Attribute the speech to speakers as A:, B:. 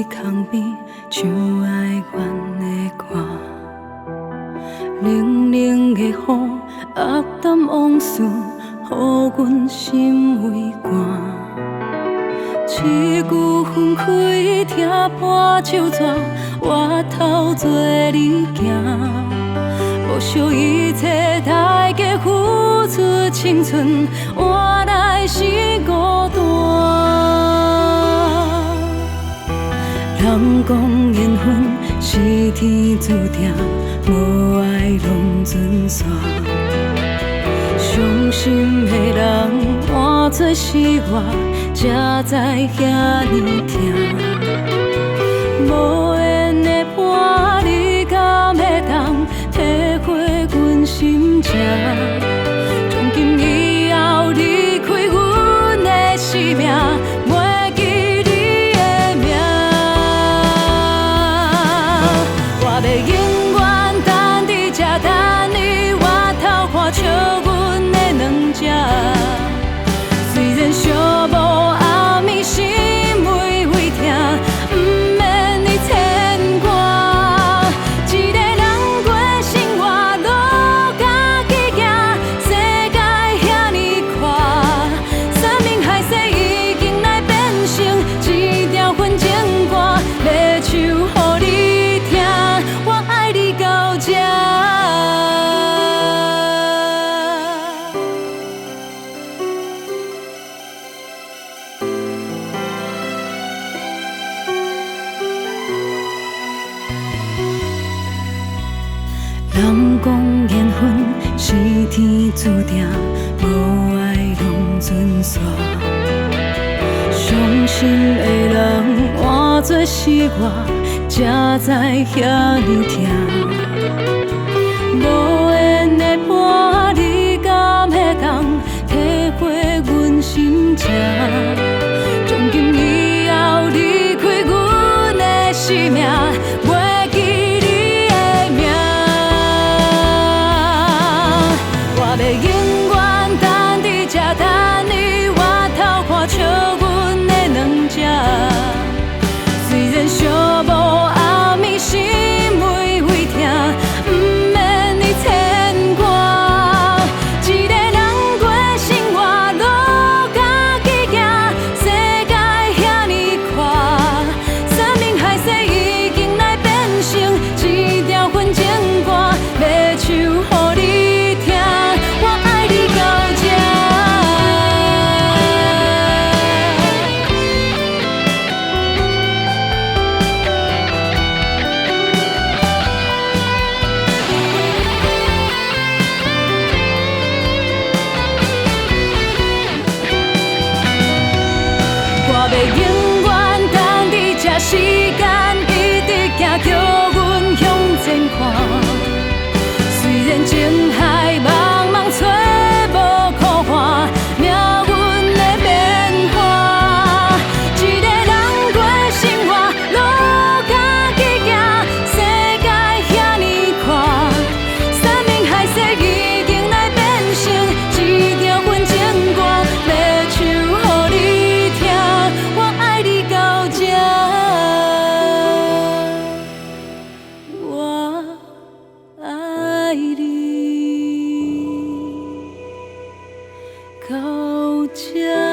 A: 伫空边唱爱阮的歌，冷冷的雨压淡往事，予阮心为寒。市区分开，听伴手纸，回头做你行。无惜一切代价，付出青春，换来是孤单。人讲缘分是天注定，无爱拢准煞。伤心的人换作是我，才知遐尼疼。无缘的伴，你敢会当体会阮心情？从今以后离开阮的生命，袂记你的名。我要永远等伫这，等你回头看笑阮的两只。虽然寂寞暗暝心微微疼，不免你牵挂。一个人过生活，路家己行，世界遐尼宽，山盟海誓已经来变成一条混情歌，要唱予你听，我爱你到这。人讲缘分是天注定，无爱拢准煞。伤心的人换作是我，才知遐尼疼。无缘的伴，你敢会当体会阮心情？从今以后离开阮的生命，袂记你的名。我要永远等伫这，等你回头看笑阮的两只。虽然寂寞暗暝心微微疼，不免你牵挂。一个人过生活，路家己行，世界遐尼宽，山盟海誓已经来变成一条混情歌，要唱予你听，我爱你到这。我要永远等伫这，时间一直行，叫阮向前看。虽然情海茫茫，找无苦寒，命运的变化。一个人过生活，路家己行，世界遐尼宽，山盟海誓已经来变成一条混情歌，要唱予你听，我爱你到这。我爱你到这。